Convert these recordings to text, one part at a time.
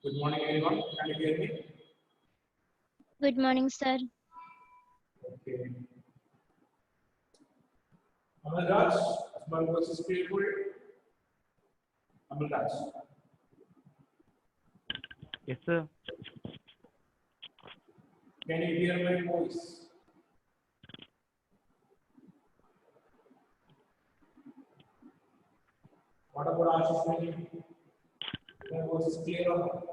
Good morning, everyone. Can you hear me? Good morning, sir. Okay. Amal Raj, is my voice is clear for you? Amal Raj. Yes, sir. Can you hear my voice? What about Ashish? My voice is clear or not?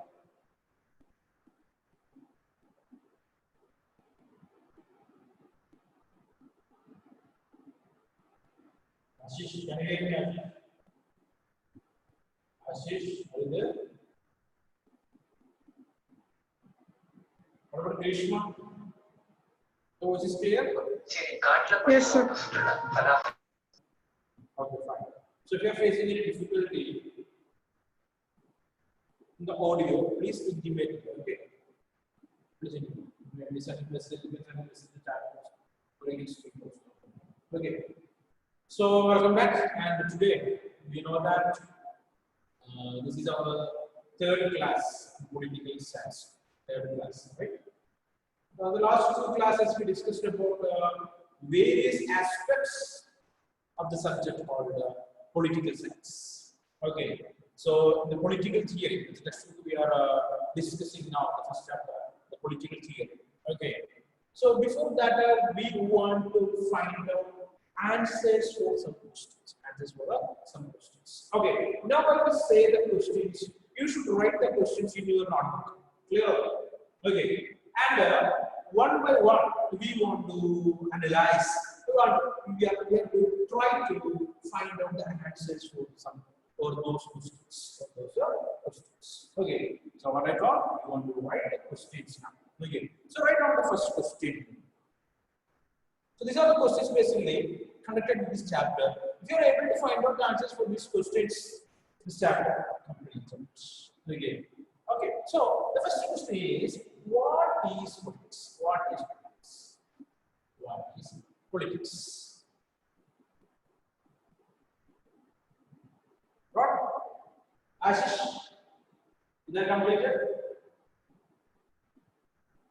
Ashish, can you hear me? Ashish, are you there? What about Grishma? The voice is clear? Yes, sir. Okay, fine. So if you are facing any difficulty in the audio, please intimate me, okay? Please intimate me. Maybe send a message in the chat box or any speak box. Okay. So welcome back, and today we know that this is our third class in political science. Third class, right? The last two classes we discussed about various aspects of the subject called political science. Okay, so the political theory, the textbook we are discussing now, the first chapter, the political theory. Okay, so before that, we want to find out answers for some questions. Answers for some questions. Okay, now I will say the questions. You should write the questions in your notebook. Clear? Okay, and one by one, we want to analyze. We are going to try to find out the answers for some or those questions. Okay. So what I thought, we want to write the questions now. Okay. So write down the first question. So these are the questions basically conducted in this chapter. If you are able to find out the answers for these questions, this chapter completes. Okay. Okay. So the first question is, what is politics? What is politics? What is politics? What? Ashish, is that completed?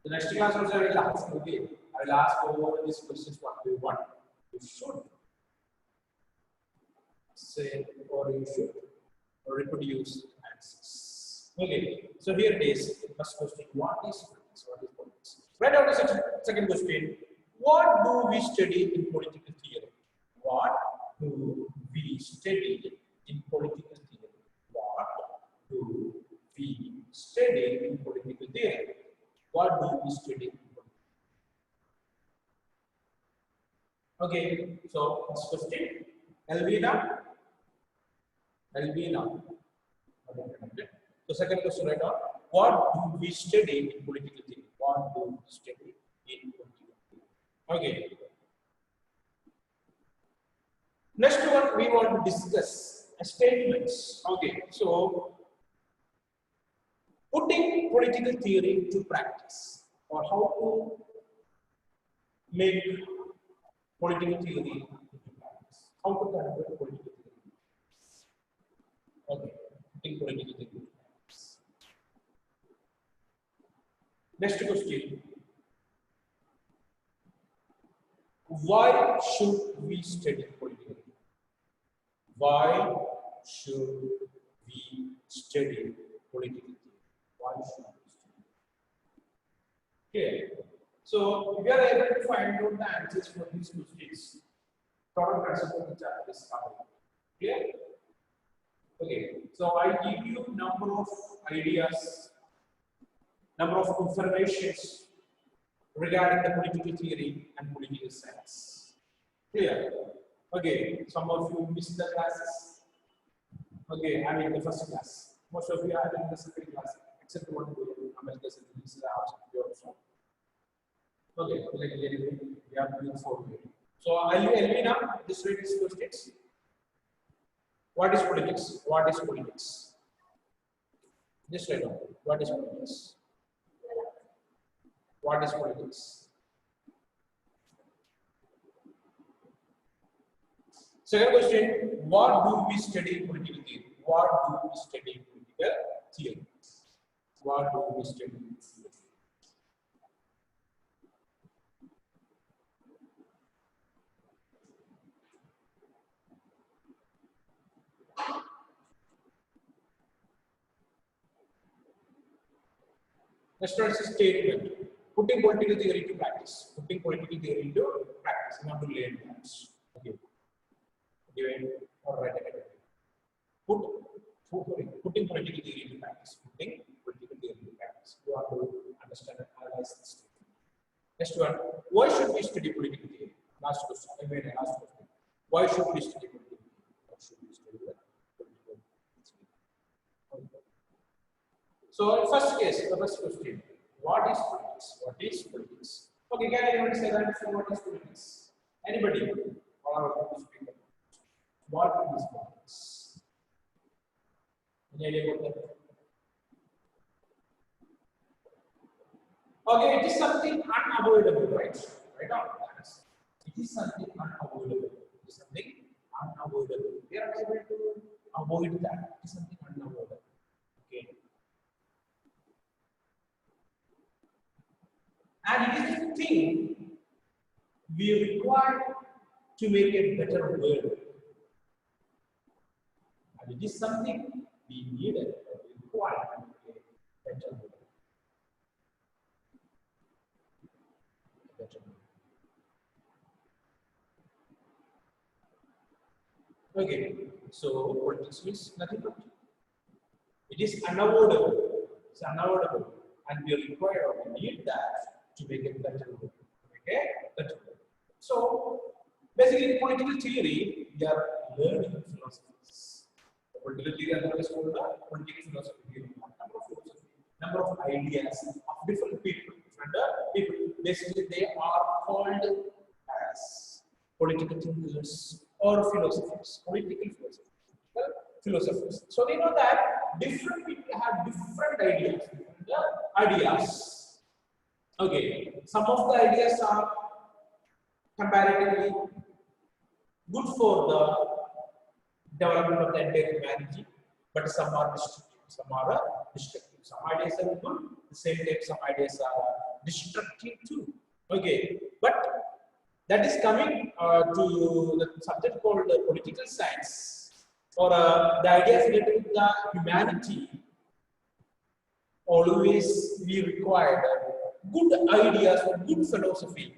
The next class also I will ask. Okay, I will ask over these questions what we want. You should say or you should reproduce answers. Okay, so here it is. First question: what is politics? What is politics? Write down the second question. What do we study in political theory? What do we study in political theory? What do we study in political theory? What do we study in political theory? Okay, so first question. Elvina. So second question right now. What do we study in political theory? What do we study in political theory? Okay. Next one we want to discuss statements. Okay, so putting political theory to practice, or how to make political theory into practice. How to convert political theory. Okay, putting political theory to practice. Next question. Why should we study political theory? Why should we study political theory? Why should we study? Okay. So we are able to find out the answers for these questions. Total concept of the chapter is covered. Clear? Okay. So I give you number of ideas, number of informations regarding the political theory and political science. Clear? Okay, some of you missed the classes. Okay, I mean the first class. Most of you are in the second class, except one who this is our. Okay, we have to use for you. So Elvina, just read these questions. What is politics? What is politics? Just write down. What is politics? What is politics? Second question, what do we study in political theory? What do we study in political theory? What do we study? Next one is a statement. Putting political theory to practice. Putting political theory into practice. You have to learn that. Okay. Given or write it. Putting political theory into practice. Putting political theory into practice. You have to understand and analyze this statement. Next one. Why should we study political theory? Last question. Last question. Why should we study political theory? Why should we study political theory? So, first case, the first question. What is politics? What is politics? Okay, can anyone say that? So, what is politics? Anybody? Or speaker? What is politics? Any idea about that? Okay, it is something unavoidable, right? Right on. It is something unavoidable. It is something unavoidable. We are able to avoid that. It is something unavoidable. Okay. And it is a thing we require to make a better world. And it is something we needed or we require to make a better world. Okay, so politics means nothing but it is unavoidable. It's unavoidable, and we require or we need that to make it better. Okay, better. So basically, political theory we are learning philosophies. The political theory is called the political philosophy. Number of ideas of different people. Basically, they are called as political thinkers or philosophers. Political philosophers. So we know that different people have different ideas. Okay, some of the ideas are comparatively good for the development of the entire humanity, but some are destructive. Some are destructive. Some ideas are good. At the same time, some ideas are destructive too. Okay, but that is coming to the subject called political science, or the ideas related to the humanity. Always we require good ideas or good philosophies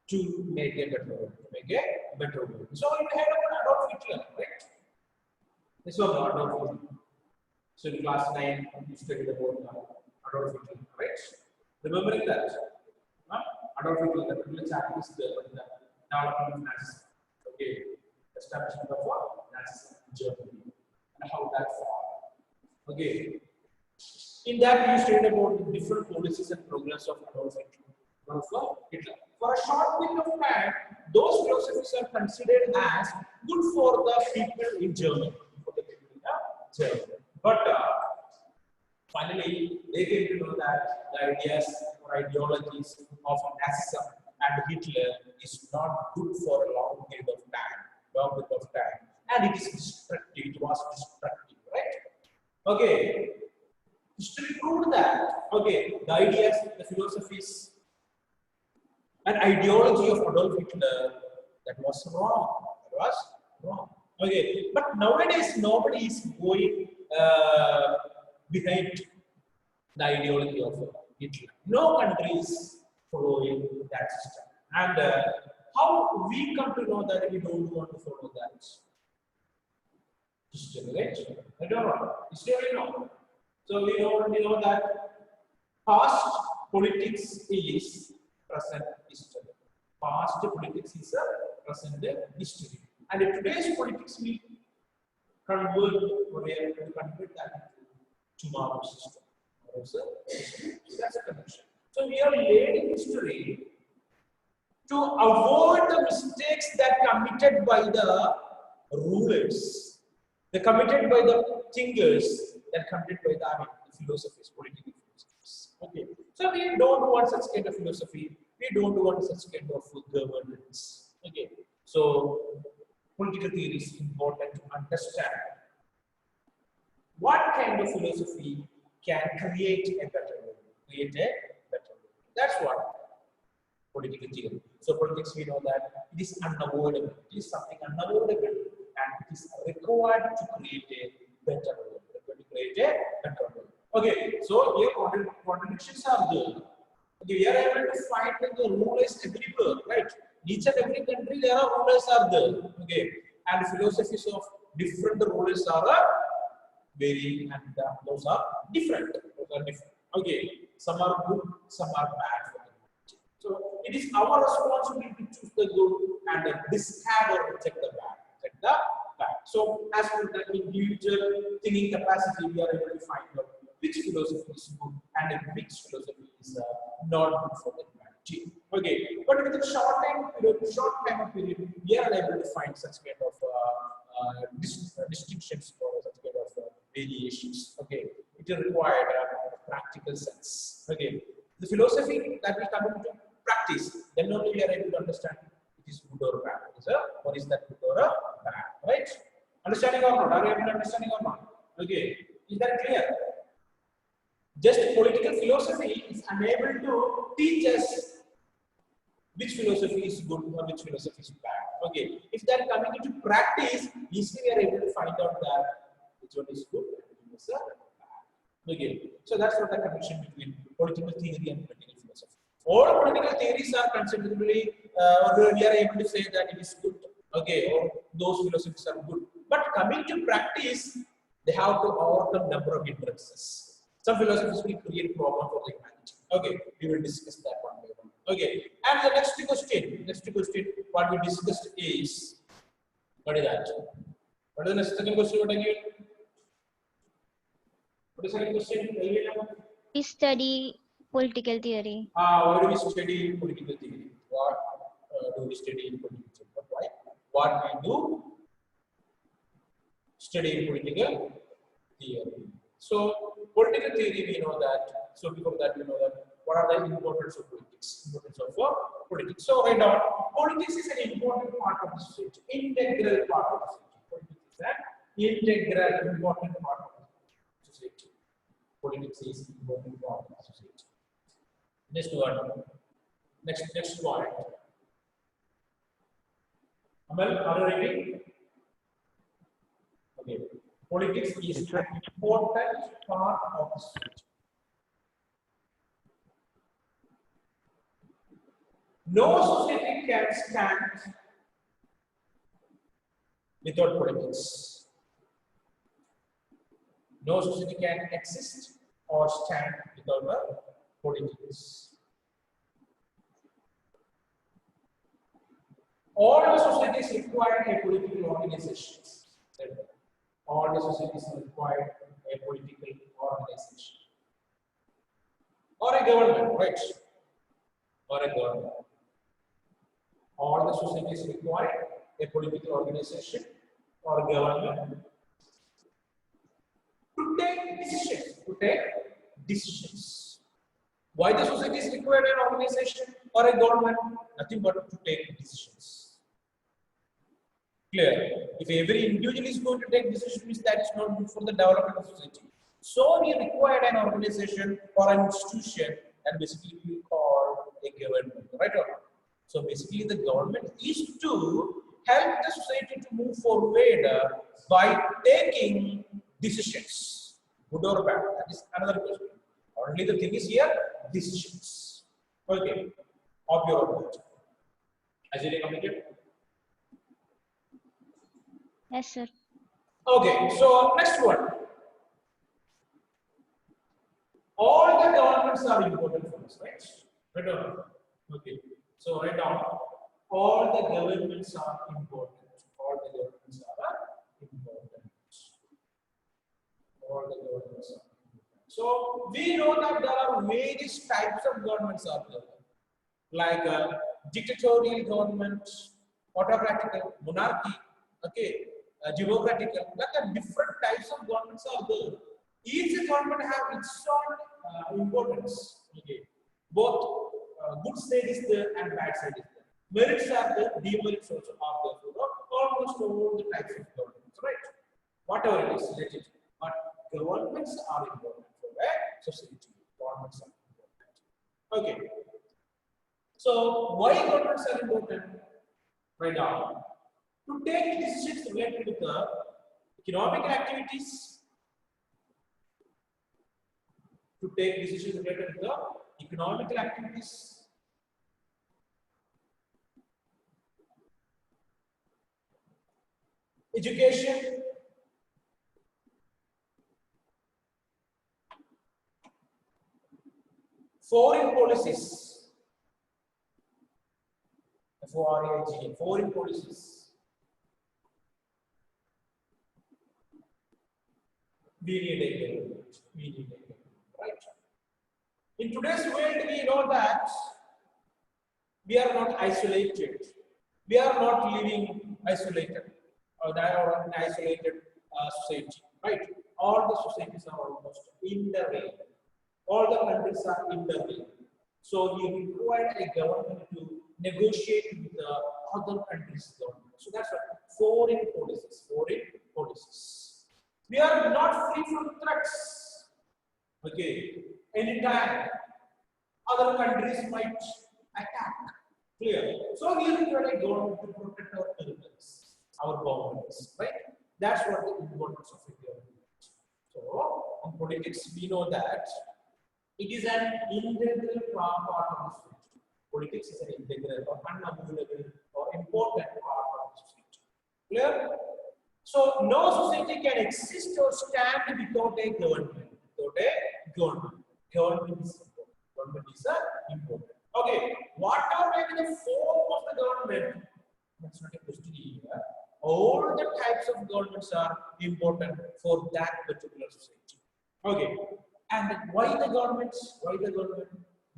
to make a better world. So you heard about Adolf Hitler, right? This was Adolf Hitler. So in class 9, you studied about Adolf Hitler, right? Remembering that? Adolf Hitler, the privileged activist, the development of Nazism. Okay, establishment of Nazism in Germany and how that formed. Okay, in that you studied about the different policies and programs of Adolf Hitler. For a short period of time, those philosophies are considered as good for the people in Germany. But finally, they came to know that the ideas or ideologies of Nazism and Hitler is not good for a long period of time, and it is destructive. It was destructive, right? Okay, history proved that. Okay, the ideas, the philosophies, and ideology of Adolf Hitler that was wrong. That was wrong. Okay, but nowadays nobody is going behind the ideology of Hitler. No country is following that system. And how we come to know that we don't want to follow that system, right? I don't know. History know. So we know that past politics is present history. Past politics is a present history. And in today's politics, we convert that into tomorrow's system. So that's a connection. So we are learning history to avoid the mistakes that committed by the rulers, committed by the thinkers, that committed by the philosophers, political philosophers. Okay. So we don't want such kind of philosophy. We don't want such kind of governance. Okay. So political theory is important to understand what kind of philosophy can create a better world. Create a better world. That's what political theory. So politics, we know that it is unavoidable. It is something unavoidable, and it is required to create a better world. To create a better world. Okay, so here contradictions are there. Okay, we are able to find the rulers everywhere, right? Each and every country there are rulers are there. Okay, and philosophies of different rulers are varying, and those are different. Those are different. Okay, some are good, some are bad. So it is our responsibility to choose the good and discard or reject the bad. Reject the bad. So as per the individual thinking capacity, we are able to find out which philosophy is good and which philosophy is not good for the humanity. Okay, but with a short time period, we are able to find such kind of distinctions or such kind of variations. Okay, it is required a practical sense. Okay, the philosophy that we come into practice, then only we are able to understand it is good or bad. What is that good or bad? Right? Understanding or not? Are you able to understanding or not? Okay, is that clear? Just political philosophy is unable to teach us which philosophy is good or which philosophy is bad. Okay, if that coming into practice, easily we are able to find out that which one is good and which one is bad. Okay, so that's what the connection between political theory and political philosophy. All political theories are considerably, we are able to say that it is good. Okay, or those philosophies are good. But coming to practice, they have to overcome number of hindrances. Some philosophies will create problem for the humanity. Okay, we will discuss that one by one. Okay, and the next question, what we discussed is, what is that? What is the second question? What again? What is the second question? We study political theory. Why do we study political theory? What do we study in political theory? Why? What we do? Study political theory. So, political theory, we know that. So, before that, we know that what are the importance of politics? Importance of politics. So, right now, politics is an important part of the society, integral part of the society. Politics is an integral, important part of the society. Politics is important part of the society. Next one. Next point. Amal, are you ready? Okay. Politics is an important part of the society. No society can stand without politics. No society can exist or stand without politics. All the societies require a political organization. All the societies require a political organization. Or a government, right? Or a government. All the societies require a political organization or a government to take decisions. Why the societies require an organization or a government? Nothing but to take decisions. Clear. If every individual is going to take decisions, that is not good for the development of society. So we require an organization or an institution, and basically we call a government, right or not? So basically the government is to help the society to move forward by taking decisions, good or bad. That is another question. Only the thing is here, decisions. Okay, of your own. As you completed? Yes, sir. Okay, so next one. All the governments are important for us, right? Right or not? Okay. So right now, all the governments are important. All the governments are important. All the governments are important. So we know that there are various types of governments out there, like dictatorial government, autocratic, monarchy, okay, democratic, like different types of governments are there. Each government have its own importance. Okay, both good side is there and bad side is there. Merits are there, demerits also are there. So almost all the types of governments, right? Whatever it is, let it. But governments are important for society. Governments are important. Okay. So why governments are important right now? To take decisions related with the economic activities, to take decisions related with the economical activities, education, foreign policies, FORAG, foreign policies. We need a government. We need a government, right? In today's world, we know that we are not isolated. We are not living isolated or an isolated society, right? All the societies are almost interlinked. All the countries are interlinked. So we require a government to negotiate with the other countries' government. So that's what foreign policies. Foreign policies. We are not free from threats. Okay, anytime other countries might attack. Clear. So we require a government to protect our territories, our boundaries, right? That's what the importance of a government. So in politics, we know that it is an integral part of the society. Politics is an integral or unavoidable or important part of the society. Clear? So no society can exist or stand without a government. Without a government. Government is important. Government is important. Okay, whatever may be the form of the government, that's not a question here. All the types of governments are important for that particular society. Okay, and why the governments? Why the government?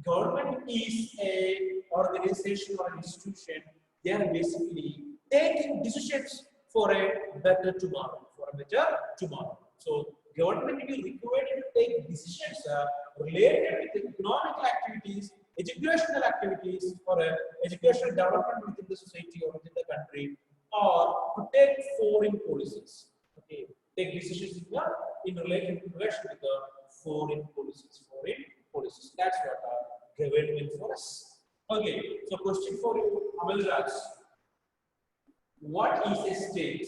Government is a organization or an institution. They are basically taking decisions for a better tomorrow. For a better tomorrow. So government will require to take decisions related with economic activities, educational activities, or educational development within the society or within the country, or to take foreign policies. Okay, take decisions in relation with the foreign policies. Foreign policies. That's what government for us. Okay, so question for you, Amalraj. What is a state?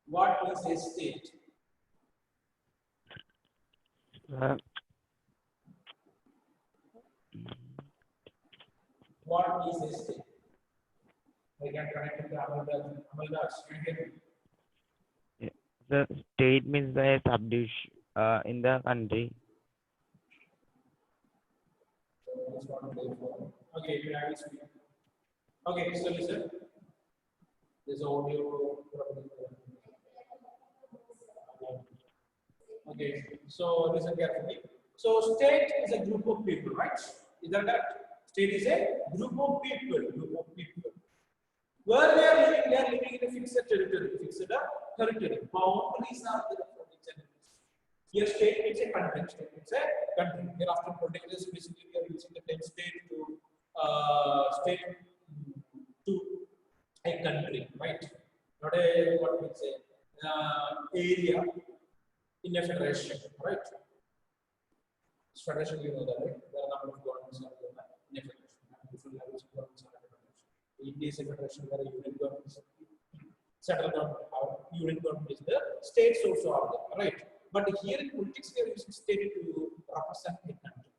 What is a state? What is a state? I can connect with Amalraj. Amalraj, can you hear me? The state means the subdivision in the country. Okay, you have to speak. Okay, so listen. There's audio. Okay, so listen carefully. So state is a group of people, right? Is that correct? State is a group of people. Where they are living in a fixed territory. Boundaries are there for each and every. Here state is a country. State is a country. Here after politics, basically we are using the term state to a country, right? Not a what we say area in a federation, right? Federation, you know that, right? There are a number of governments are there in a federation. Different levels of governments are in a federation. India is a federation where a unit government is central government, our unit government is there. States also are there, right? But here in politics, we are using state to represent a country.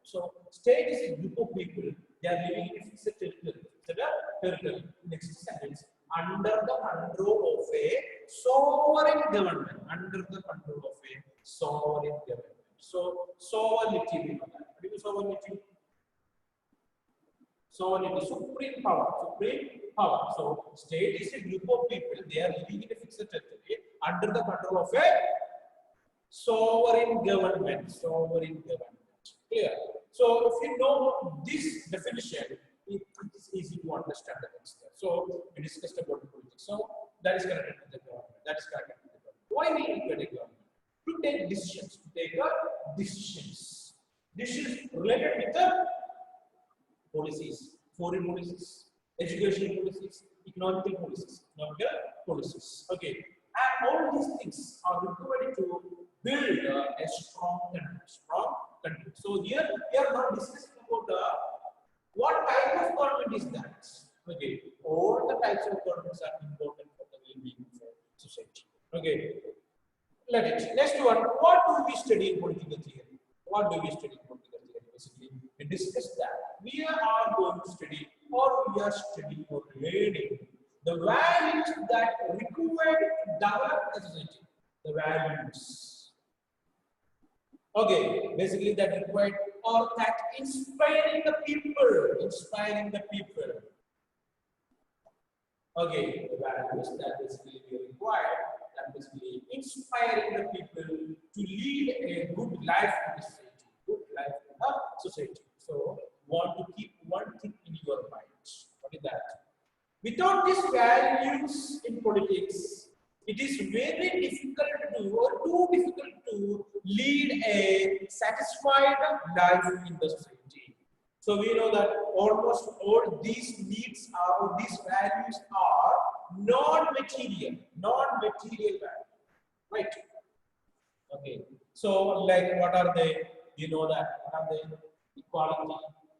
So, state is a group of people. They are living in a fixed territory. Next sentence. Under the control of a sovereign government. Under the control of a sovereign government. So, sovereignty. What is sovereignty? Sovereignty, supreme power. So, state is a group of people. They are living in a fixed territory under the control of a sovereign government. Clear? So, if you know this definition, it is easy to understand the next step. So, we discussed about politics. So, that is connected to the government. Why we need a government? To take decisions. Decisions related with the policies, foreign policies, educational policies, economical policies. Okay, and all these things are required to build a strong country. Strong country. So here we are not discussing about what type of government is that. Okay, all the types of governments are important for the well-being of society. Okay, let it. Next one. What do we study in political theory? What do we study in political theory? Basically, we discuss that. We are going to study, or we are studying or learning the values that required to develop the society. The values. Okay, basically that required or that inspiring the people. Inspiring the people. Okay, the values that basically we require, that basically inspiring the people to lead a good life in the society. Good life in the society. So, want to keep one thing in your mind. What is that? Without these values in politics, it is very difficult to or too difficult to lead a satisfied life in the society. So we know that almost all these needs are, or these values are non-material value, right? Okay. So like what are they? You know that what are they? Equality,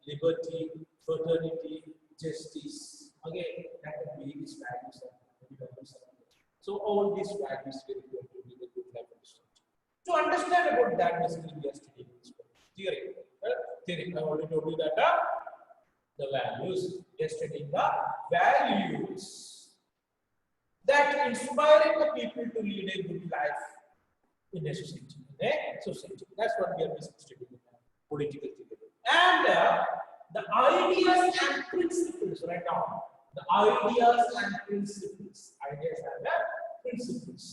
liberty, fraternity, justice. Okay, that are these values so all these values will go to be the good life of the society. To understand about that, basically we are studying this theory. Theory. I already told you that the values. We are studying the values that inspiring the people to lead a good life in a society. That's what we are studying in political theory. And the ideas and principles right now. The ideas and principles. Ideas and principles.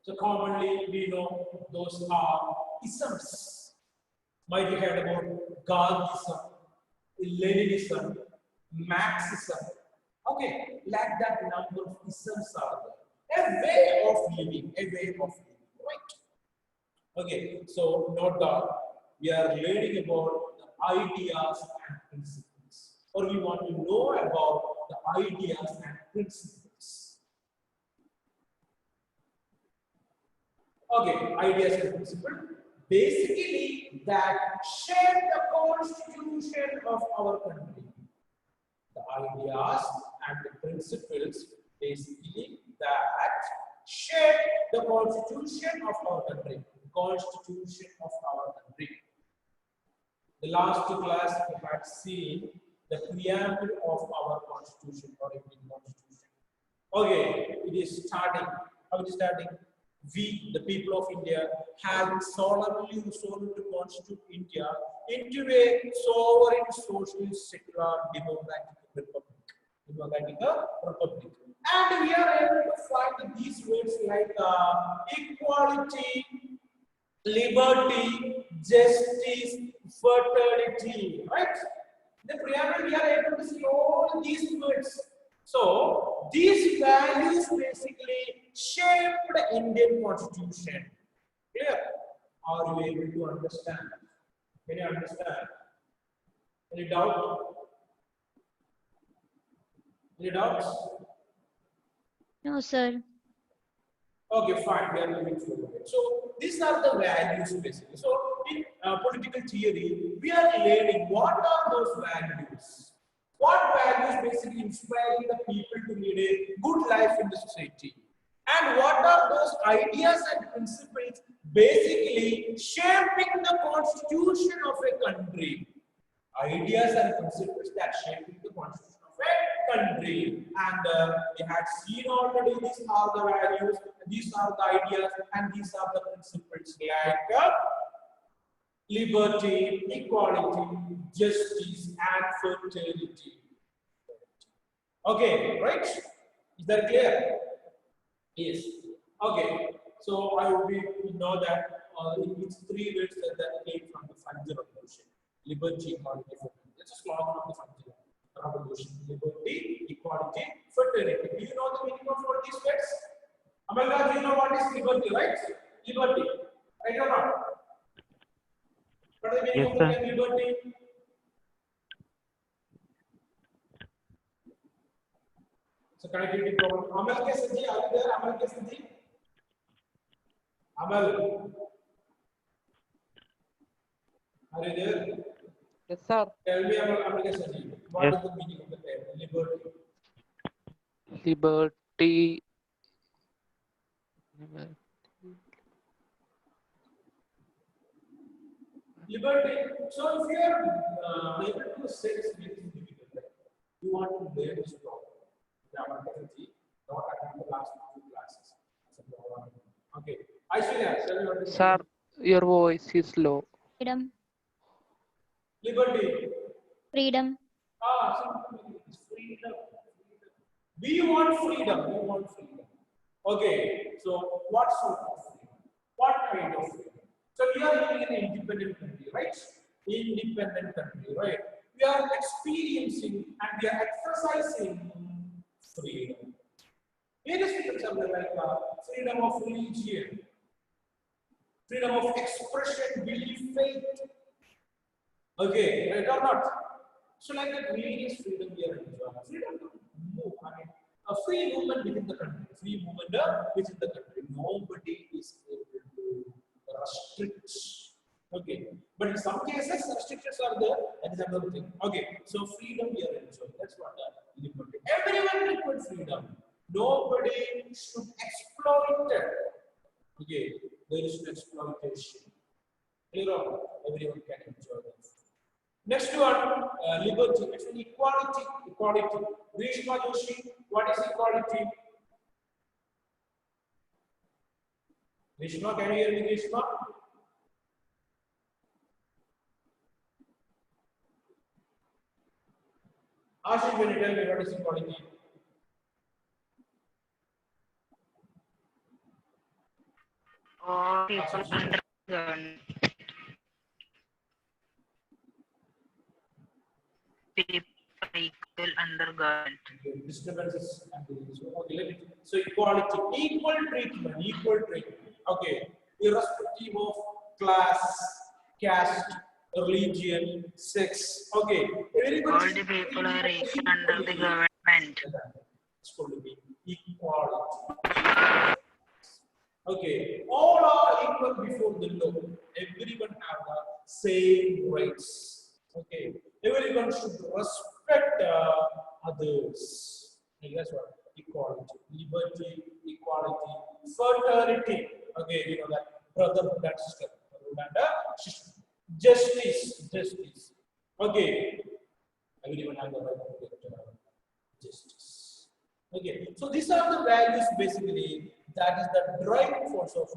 So commonly we know those are isms. Might you heard about Gandhism, Leninism, Marxism. Okay, like that number of isms are there. A way of living, right? Okay, so note down, we are learning about the ideas and principles, or we want to know about the ideas and principles. Okay, ideas and principles. Basically, that shape the constitution of our country. The ideas and the principles, basically, that shape the constitution of our country. Constitution of our country. The last class we had seen the preamble of our constitution or Indian constitution. Okay, it is starting. How it is starting? We, the people of India, have solemnly resolved to constitute India into a sovereign, socialist, secular, democratic republic. And we are able to find these words like equality, liberty, justice, fraternity, right? The preamble, we are able to see all these words. So, these values basically shaped the Indian constitution. Clear? Are you able to understand? Can you understand? Any doubt? Any doubts? No, sir. Okay, fine. We are moving forward. So these are the values basically. So in political theory, we are learning what are those values. What values basically inspiring the people to lead a good life in the society, and what are those ideas and principles basically shaping the constitution of a country. Ideas and principles that shaping the constitution of a country. And we had seen already these are the values, these are the ideas, and these are the principles like liberty, equality, justice, and fraternity. Okay, right? Is that clear? Yes. Okay. So I will know that it's three words that came from the French Revolution. Liberty, equality, fraternity. That's a slogan of the French Revolution. Liberty, equality, fraternity. Do you know the meaning of all these words? Amalga, do you know what is liberty, right? Liberty. Right or not? What is the meaning of the word liberty? So connectivity problem. Amal ke Sadhi, are you there? Amal ke Sadhi? Amal, are you there? Yes, sir. Tell me, Amal Saji, what Yes. is the meaning of the term liberty? Liberty. Liberty. So if you are able to say this anything difficult, right? You want to learn this problem. Grammar technology, not attend the last two classes. Okay. I should tell you what is Sir, your voice is low. Freedom. liberty. Freedom. Simply it's freedom. We want freedom. We want freedom. Okay. So what sort of freedom? What kind of freedom? So we are living in an independent country, right? Independent country, right? We are experiencing and we are exercising freedom. Various freedoms are there, like freedom of religion, freedom of expression, belief, faith. Okay, right or not? So like that various freedom we are enjoying. Freedom to move, I mean, a free movement within the country. Free movement within the country. Nobody is able to restrict. Okay, but in some cases restrictions are there. That is another thing. Okay, so freedom we are enjoying. That's what liberty. Everyone equal freedom. Nobody should exploit it. Okay, there is no exploitation. Clear on? Everyone can enjoy it. Next one, liberty. Next one, equality. Equality. Grishma Joshi, what is equality? Grishma, can you hear me, Grishma? Ashish, can you tell me what is equality? All people under government. People are equal under government. Disturbances and okay, so equality, equal treatment, equal treatment. Okay, irrespective of class, caste, religion, sex. Okay, All the people are equal under the government. It's going to be equality. Okay, all are equal before the law. Everyone have the same rights. Okay, everyone should respect others. Okay, that's what equality, liberty, equality, fraternity. Okay, you know that brotherhood and sister, justice, justice. Okay, everyone have the right to get justice. Okay, so these are the values basically that is the driving force of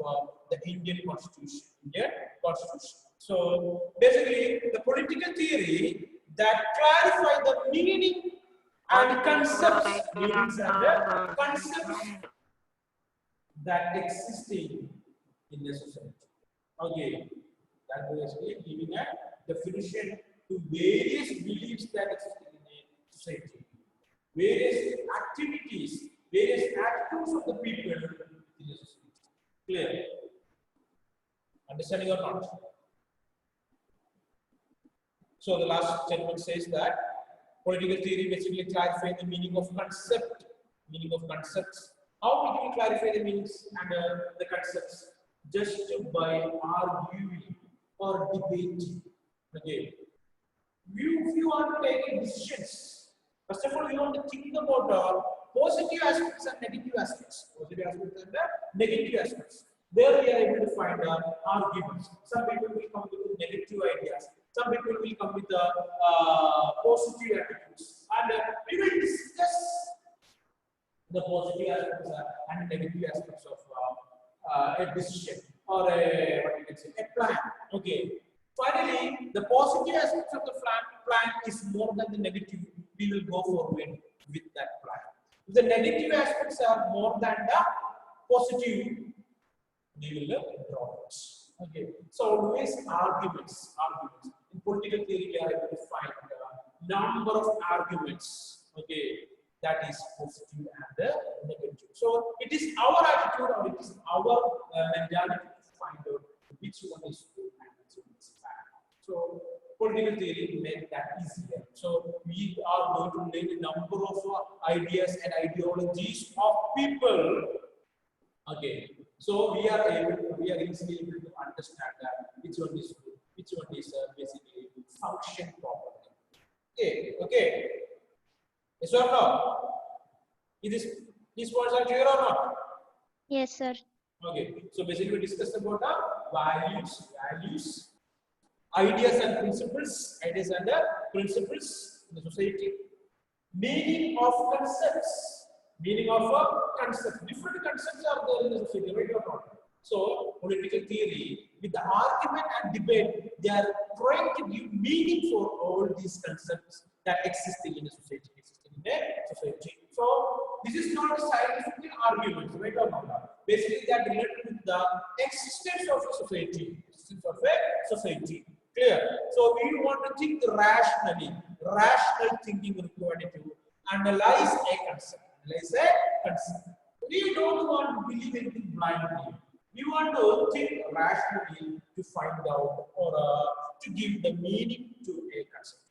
the Indian Constitution. Indian Constitution. So basically, the political theory that clarify the meaning and concepts, meanings and the concepts that existing in the society. Okay, that basically giving a definition to various beliefs that exist in a society, various activities, various attitudes of the people in the society. Clear? Understanding or not? So the last statement says that political theory basically clarifies the meaning of concept, meaning of concepts. How we can clarify the meanings and the concepts? Just by arguing or debating. Okay. If you want to take decisions, first of all, you want to think about positive aspects and negative aspects. Positive aspects and negative aspects. There we are able to find arguments. Some people will come with negative ideas. Some people will come with positive attitudes. And we will discuss the positive aspects and negative aspects of a decision or a what you can say a plan. Okay. Finally, the positive aspects of the plan is more than the negative. We will go forward with that plan. If the negative aspects are more than the positive, we will drop it. Okay. So always arguments. In political theory, we are able to find a number of arguments. Okay. That is positive and negative. So it is our attitude or it is our mentality to find out which one is good and which one is bad. So political theory make that easier. So we are going to learn a number of ideas and ideologies of people. Okay, So we are easily able to understand that which one is good, which one is basically function properly. Okay. Yes or no? These words are clear or not? Yes, sir. Okay. So basically we discussed about the values, ideas and principles in the society. Meaning of concepts. Different concepts are there in the society, right or not? So, political theory, with the argument and debate, they are trying to give meaning for all these concepts that existing in the society. So, this is not a scientific argument, right or not? Basically, they are related with the existence of a society. Clear? So, we want to think rationally. Rational thinking required to analyze a concept. We don't want to believe anything blindly. We want to think rationally to find out or to give the meaning to a concept.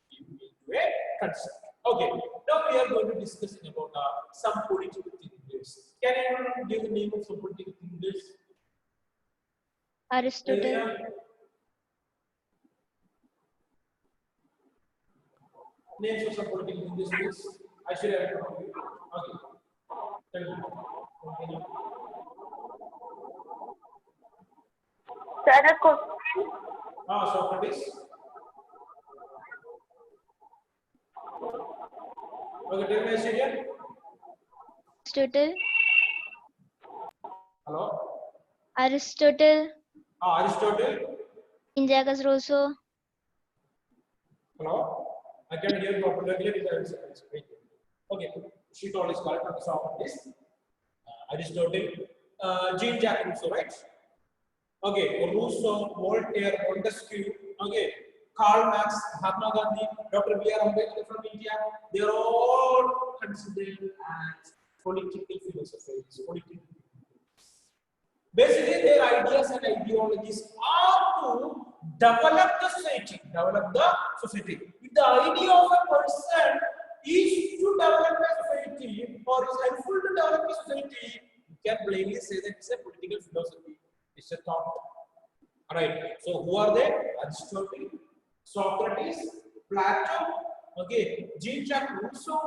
Okay. Now we are going to discuss about some political thinkers. Can anyone give the name of some political thinkers? Aristotle, Names of some political thinkers, please. I should have it. Okay. Tell me. Continue. Socrates. Okay, tell me, Syrian. Aristotle, Hello. Aristotle, Aristotle. Jacques Rousseau, Hello. I can hear properly. Okay. She told is correct. Okay, Socrates. Aristotle. Jean-Jacques Rousseau, right? Okay. Rousseau, Voltaire, Montesquieu. Okay. Karl Marx, Mahatma Gandhi, Dr. B.R. Ambedkar from India. They are all considered as political philosophers. Basically, their ideas and ideologies are to develop the society. If the idea of a person is to develop a society or is helpful to develop a society, you can plainly say that it's a political philosophy. It's a thought. Alright. So who are they? Aristotle, Socrates, Plato, okay, Jean-Jacques Rousseau,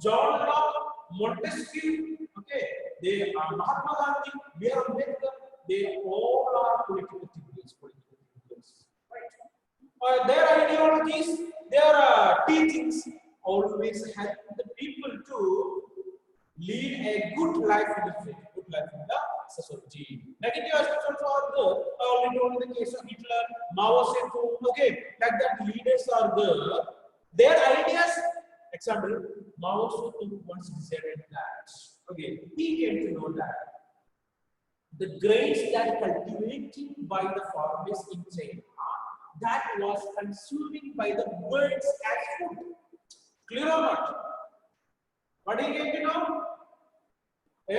John Locke, Montesquieu, okay, they are Mahatma Gandhi, B.R. Ambedkar, they all are political thinkers. Right? Their ideologies, their teachings always help the people to lead a good life in the society. Negative aspects also are there. I already told in the case of Hitler, Mao Zedong, okay, like that leaders are there. Their ideas, example, Mao Zedong once decided that, okay, he came to know that the grains that cultivated by the farmers in China, that was consuming by the birds as food. Clear or not? What do you get to know? A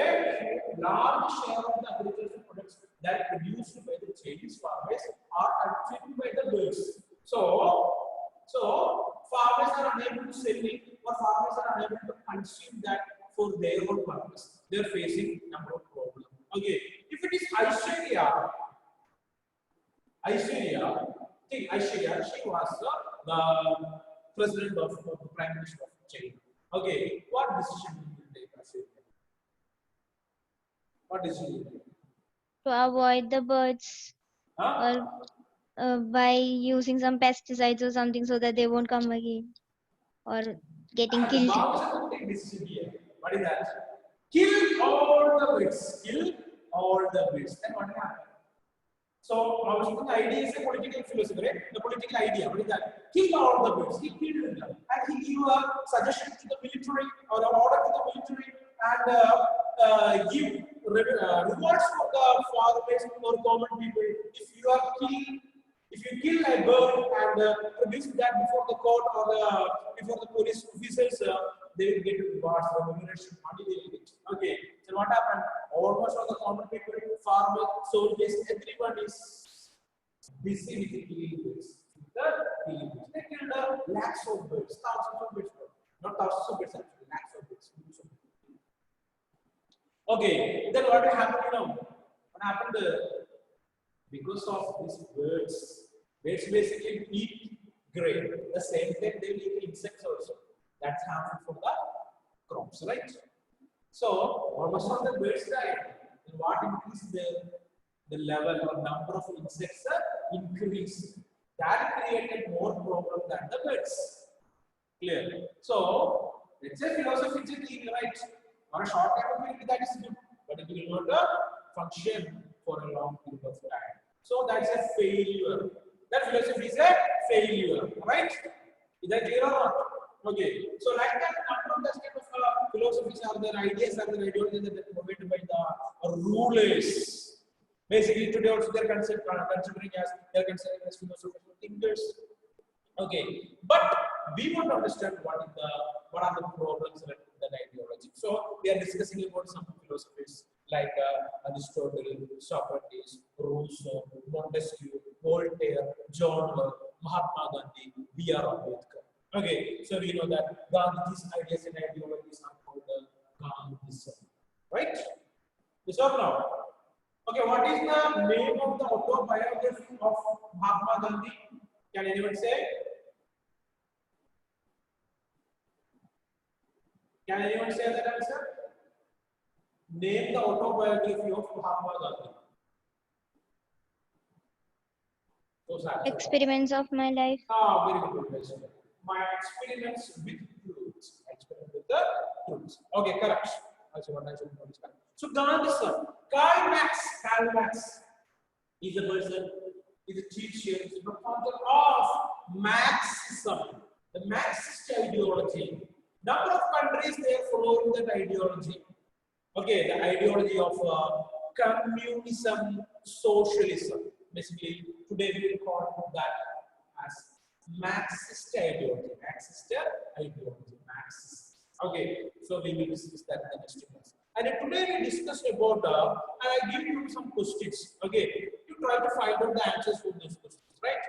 large share of the agricultural products that are produced by the Chinese farmers are consumed by the birds. So farmers are unable to sell it, or farmers are unable to consume that for their own purpose. They are facing number of problems. Okay, if it is Aishwarya, she was the president of the prime minister of China. Okay, what decision did you take, Aishwarya? What decision did you take? to avoid the birds Huh? or by using some pesticides or something so that they won't come again or getting killed. Mao Zedong take decision here. What is that? Kill all the birds. Then what happened? So Mao Zedong's idea is a political philosophy, right? The political idea. What is that? Kill all the birds. He killed them, and he gave a suggestion to the military or an order to the military and give rewards for the farmers or common people. If you kill a bird and produce that before the court or before the police officers, they will get rewards, remuneration, money they will get. Okay, so what happened? Almost all the common people, farmers, soldiers, everyone is busy with killing birds. They killed lakhs of birds, thousands of birds, not thousands of birds, actually, lakhs of birds. Okay, then what happened now? What happened? Because of these birds basically eat grain. At the same time, they will eat insects also. That's harmful for the crops, right? So almost all the birds died. Then what increased the level or number of insects increased. That created more problem than the birds. Clear? So let's say philosophy is a theory, right? For a short time of period, that is good, but it will not function for a long period of time. So that's a failure. That philosophy is a failure, right? Is that clear or not? Okay. So like that, number of that kind of philosophies are there, ideas are there, ideologies that are provided by the rulers. Basically, today also they're considering as philosophical thinkers. Okay, but we want to understand what are the problems with that ideology. So we are discussing about some philosophies like Aristotle, Socrates, Rousseau, Montesquieu, Voltaire, John Locke, Mahatma Gandhi, B.R. Ambedkar. Okay, so we know that Gandhi's ideas and ideologies are called Gandhism, right? Yes or no? Okay, what is the name of the autobiography of Mahatma Gandhi? Can anyone say? Can anyone say that answer? Name the autobiography of Mahatma Gandhi. Experiments of my life. Ah, very good question. My experiments with truths. Experiment with the truths. Okay, correct. Also, what I should understand. So, Gandhism. Karl Marx is a person, is a teacher, is a proponent of Marxism, the Marxist ideology. Number of countries they are following that ideology. Okay, the ideology of communism, socialism. Basically, today we will call that as Marxist ideology. Marxist ideology. Marxist. Okay, so we will discuss that in the next class. And today we discussed about, and I give you some questions. Okay, you try to find out the answers for these questions, right?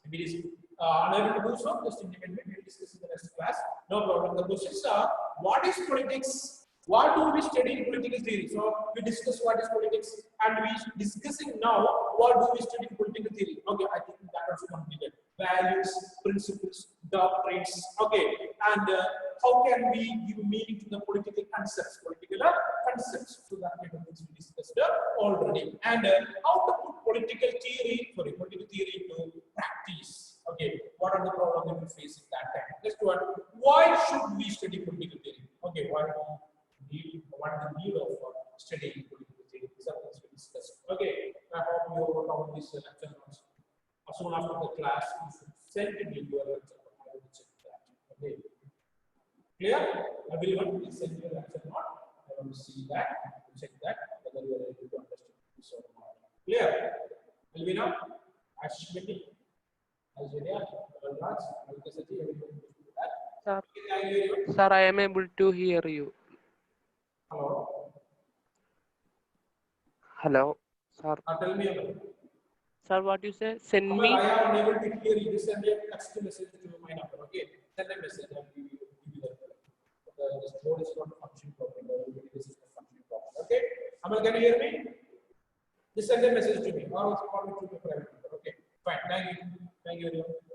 If it is unable to do so, just independently we will discuss in the next class. No problem. The questions are: what is politics? What do we study in political theory? So we discuss what is politics, and we discussing now what do we study in political theory. Okay, I think that also completed. Values, principles, doctrines. Okay, and how can we give meaning to the political concepts? So that kind of things we discussed already. And how to put political theory into practice. Okay, what are the problems that we face at that time? Next one, why should we study political theory? Okay, what is the need of studying political theory? These are things we discussed. Okay, I hope you overcome this lecture notes. As soon after the class, you should send it in your lecture. I will check that. Okay, clear? Everyone, please send your lecture note. I want to see that, check that, whether you are able to understand this or not. Clear? Elvina, Ashwini, Algeria, Raj, Alkasati, everyone will do that. Sir, Okay, thank you very much. sir, I am able to hear you. Hello. Hello, sir. Tell me about it. Sir, what you say? Send Well, me. I am unable to hear you. Just send me a text message to my number. Okay, send a message. I will give you the this board is not functioning properly. This is not functioning properly. Okay, Amal, can you hear me? Just send a message to me or call me to my private number. Okay, fine. Thank you. Thank you, everyone.